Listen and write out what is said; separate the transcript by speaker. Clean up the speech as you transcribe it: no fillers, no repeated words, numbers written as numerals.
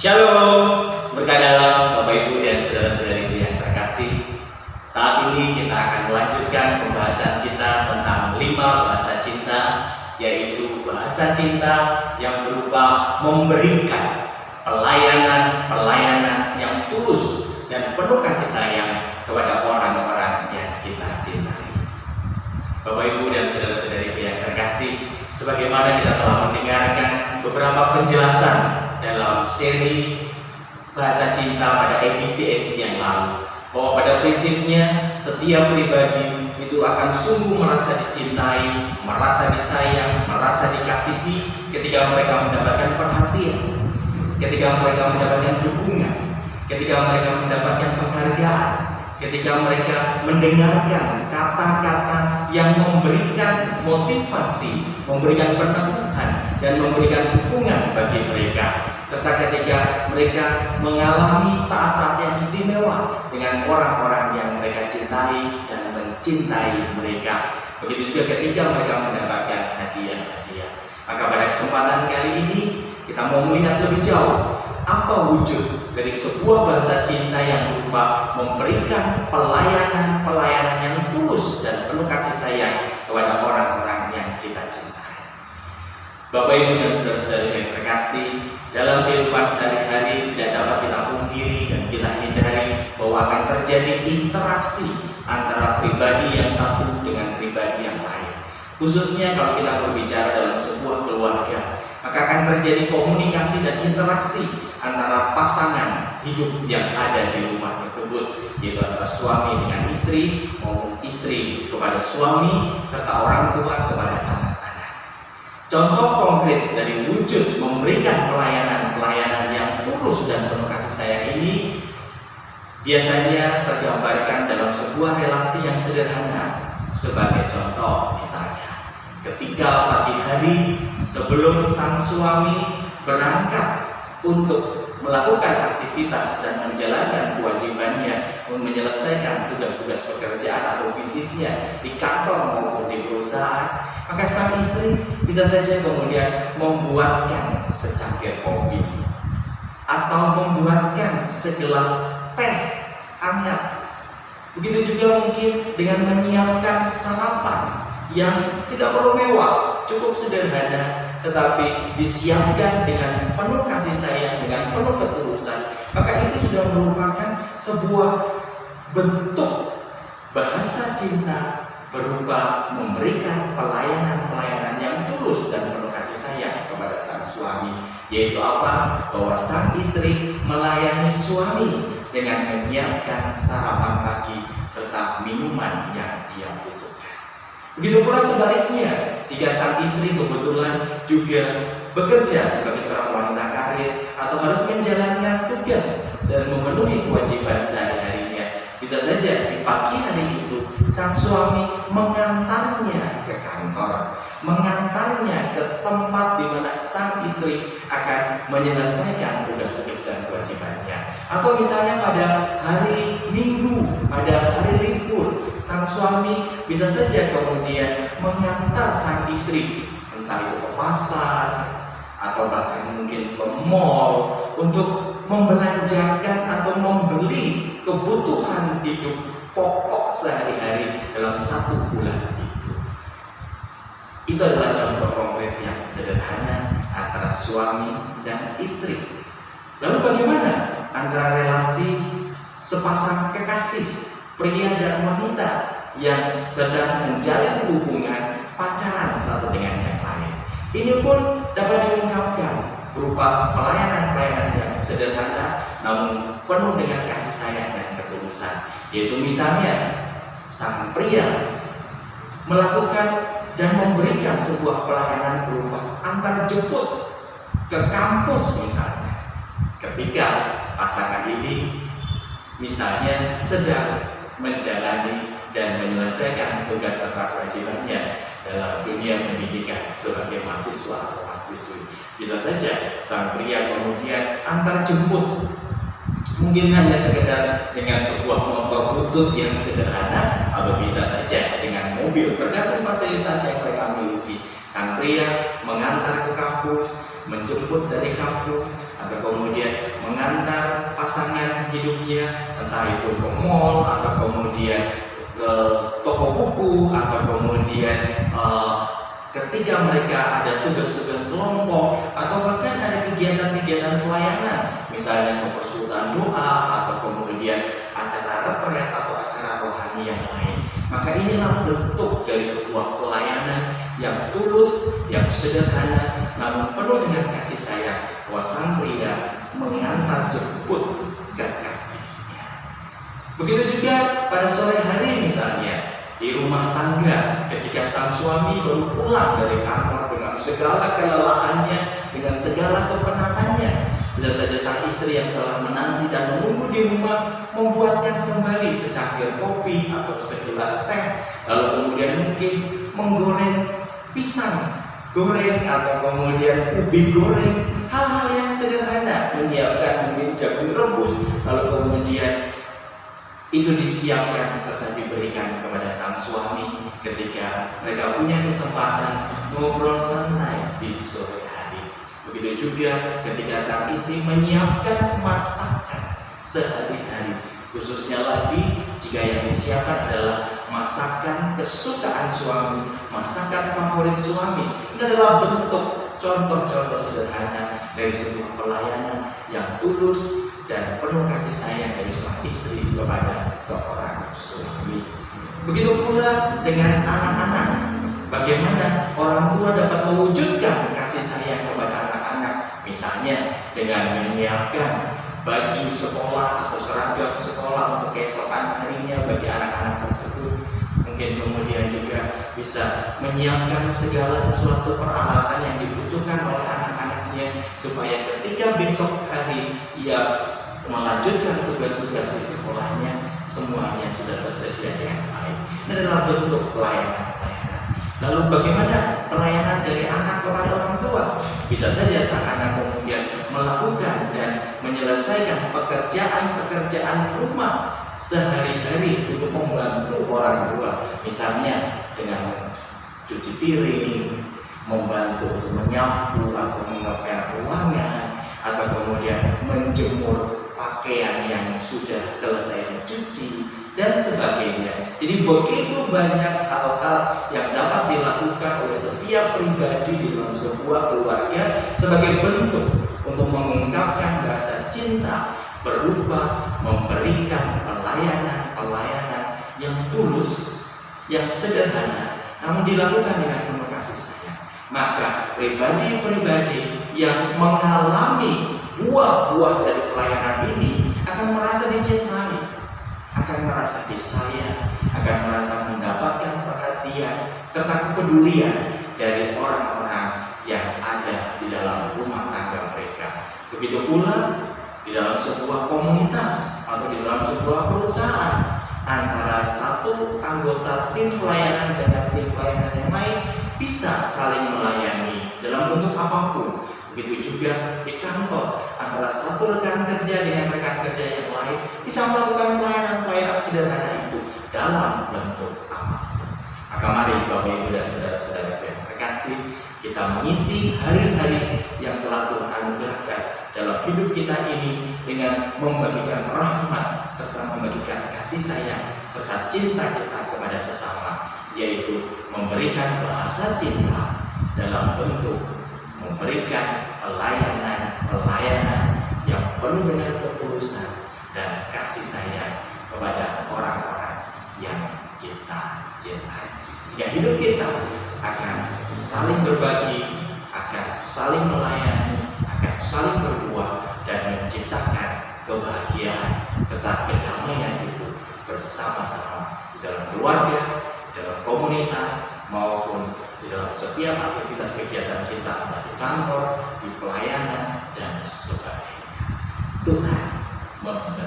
Speaker 1: Shalom, berkah dalam Bapak Ibu dan saudara-saudariku yang terkasih. Saat ini kita akan melanjutkan pembahasan kita tentang 5 bahasa cinta, yaitu bahasa cinta yang berupa memberikan pelayanan yang tulus dan penuh kasih sayang kepada orang-orang yang kita cintai. Bapak Ibu dan saudara-saudariku yang terkasih, sebagaimana kita telah mendengarkan beberapa penjelasan dalam seri bahasa cinta pada edisi-edisi yang lalu, bahwa pada prinsipnya setiap pribadi itu akan sungguh merasa dicintai, merasa disayang, merasa dikasihi ketika mereka mendapatkan perhatian, ketika mereka mendapatkan dukungan, ketika mereka mendapatkan penghargaan, ketika mereka mendengarkan kata-kata yang memberikan motivasi, memberikan peneguhan, dan memberikan dukungan bagi mereka, serta ketika mereka mengalami saat-saat yang istimewa dengan orang-orang yang mereka cintai dan mencintai mereka. Begitu juga ketika mereka mendapatkan hadiah-hadiah. Maka pada kesempatan kali ini kita mau melihat lebih jauh apa wujud dari sebuah bahasa cinta yang berupa memberikan pelayanan yang tulus dan penuh kasih sayang kepada orang-orang yang kita cintai. Bapak Ibu dan saudara-saudari yang terkasih, dalam kehidupan sehari-hari tidak dapat kita pungkiri dan kita hindari bahwa akan terjadi interaksi antara pribadi yang satu dengan pribadi yang lain. Khususnya kalau kita berbicara dalam sebuah keluarga, maka akan terjadi komunikasi dan interaksi antara pasangan hidup yang ada di rumah tersebut, yaitu antara suami dengan istri maupun istri kepada suami serta orang tua kepada anak-anak. Contoh konkret dari wujud memberikan pelayanan yang tulus dan penuh kasih sayang ini biasanya tergambarkan dalam sebuah relasi yang sederhana. Sebagai contoh, misalnya ketika pagi hari sebelum sang suami berangkat untuk melakukan aktivitas dan menjalankan kewajibannya menyelesaikan tugas-tugas pekerjaan atau bisnisnya di kantor maupun di perusahaan, maka sang istri bisa saja kemudian membuatkan secangkir kopi atau membuatkan segelas teh hangat. Begitu juga mungkin dengan menyiapkan sarapan yang tidak perlu mewah, cukup sederhana, tetapi disiapkan dengan penuh kasih sayang, dengan penuh ketulusan. Maka itu sudah merupakan sebuah bentuk bahasa cinta berupa memberikan pelayanan yang tulus dan penuh kasih sayang kepada sang suami. Yaitu apa? Bahwa sang istri melayani suami dengan menyiapkan sarapan pagi serta minuman yang ia butuhkan. Begitu pula sebaliknya, jika sang istri kebetulan juga bekerja sebagai seorang wanita karir atau harus menjalankan tugas dan memenuhi kewajiban sehari-harinya, bisa saja di pagi hari itu sang suami mengantarnya ke kantor, mengantarnya ke tempat di mana sang istri akan menyelesaikan tugas-tugas dan kewajibannya. Atau misalnya pada hari Minggu, pada hari libur, sang suami bisa saja kemudian mengantar sang istri, entah itu ke pasar atau bahkan mungkin ke mall, untuk membelanjakan atau membeli kebutuhan hidup pokok sehari-hari dalam 1 bulan itu. Itu adalah contoh konkret yang sederhana antara suami dan istri. Lalu bagaimana antara relasi sepasang kekasih, pria dan wanita yang sedang menjalin hubungan pacaran satu dengan yang lain? Ini pun dapat diungkapkan berupa pelayanan yang sederhana namun penuh dengan kasih sayang dan ketulusan. Yaitu misalnya sang pria melakukan dan memberikan sebuah pelayanan berupa antar jemput ke kampus misalnya, ketika pasangan ini misalnya sedang menjalani dan menyelesaikan tugas serta kewajibannya dalam dunia pendidikan sebagai mahasiswa atau mahasiswi. Bisa saja sang pria kemudian antar jemput, mungkin hanya sekedar dengan sebuah motor butut yang sederhana, atau bisa saja dengan mobil, tergantung fasilitas yang mereka miliki. Sang pria mengantar ke kampus, menjemput dari kampus, atau kemudian mengantar pasangan hidupnya, entah itu ke mall atau kemudian ke toko buku, atau kemudian ketika mereka ada tugas-tugas kelompok, atau bahkan ada kegiatan-kegiatan pelayanan, misalnya ke persekutuan doa, atau kemudian acara retret atau acara rohani yang lain. Maka inilah bentuk dari sebuah pelayanan yang tulus, yang sederhana, namun penuh dengan kasih sayang, bahwa sang pria mengantar jemput kekasihnya. Begitu juga pada sore hari misalnya, di rumah tangga, ketika sang suami baru pulang dari kantor dengan segala kelelahannya, dengan segala kepenatannya, bisa saja sang istri yang telah menanti dan menunggu di rumah membuatkan kembali secangkir kopi atau segelas teh, lalu kemudian mungkin menggoreng pisang goreng atau kemudian ubi goreng, hal-hal yang sederhana, menyiapkan mungkin jagung rebus, lalu kemudian itu disiapkan serta diberikan kepada sang suami ketika mereka punya kesempatan ngobrol santai di sore hari. Begitu juga ketika sang istri menyiapkan masakan sehari-hari, khususnya lagi jika yang disiapkan adalah masakan kesukaan suami, masakan favorit suami. Ini adalah bentuk contoh-contoh sederhana dari sebuah pelayanan yang tulus dan penuh kasih sayang dari seorang istri kepada seorang suami. Begitu pula dengan anak-anak. Bagaimana orang tua dapat mewujudkan kasih sayang kepada anak-anak, misalnya dengan menyiapkan baju sekolah atau seragam sekolah untuk keesokan harinya bagi anak-anak tersebut. Mungkin kemudian juga bisa menyiapkan segala sesuatu peralatan yang dibutuhkan oleh anak-anaknya, supaya ketika besok hari ia melanjutkan tugas-tugas di sekolahnya, semuanya sudah tersedia dengan baik. Ini adalah bentuk pelayanan-pelayanan. Lalu bagaimana pelayanan dari anak kepada orang tua? Bisa saja sang anak kemudian melakukan dan menyelesaikan pekerjaan-pekerjaan rumah sehari-hari untuk membantu orang tua, misalnya dengan cuci piring, membantu untuk menyapu atau mengepel ruangan, atau kemudian menjemur pakaian yang sudah selesai dicuci dan sebagainya. Jadi begitu banyak hal-hal yang dapat dilakukan oleh setiap pribadi di dalam sebuah keluarga sebagai bentuk untuk mengungkapkan bahasa cinta, berupa memberikan pelayanan-pelayanan yang tulus, yang sederhana, namun dilakukan dengan penuh kasih sayang. Maka pribadi-pribadi yang mengalami buah-buah dari pelayanan ini akan merasa dicintai, akan merasa disayang, akan merasa mendapatkan perhatian serta kepedulian dari orang-orang yang ada di dalam rumah tangga mereka. Begitu pula di dalam sebuah komunitas atau di dalam sebuah perusahaan, antara satu anggota tim pelayanan dengan tim pelayanan yang lain bisa saling melayani dalam bentuk apapun. Begitu juga di kantor, antara satu rekan kerja dengan rekan kerja yang lain bisa melakukan pelayanan-pelayanan sederhana itu dalam bentuk apapun. Maka mari Bapak Ibu dan saudara-saudara yang terkasih, kita mengisi hari-hari yang telah Tuhan anugerahkan dalam hidup kita ini dengan membagikan rahmat serta membagikan kasih sayang serta cinta kita kepada sesama, yaitu memberikan bahasa cinta dalam bentuk memberikan pelayanan yang penuh dengan ketulusan dan kasih sayang kepada orang-orang yang kita cintai. Sehingga hidup kita akan saling berbagi, akan saling melayani, akan saling berbuah dan menciptakan kebahagiaan serta kedamaian itu bersama-sama di dalam keluarga, di dalam komunitas, maupun di dalam setiap aktivitas kegiatan kita, entah di kantor, di pelayanan, dan sebagainya. Tuhan memberkati.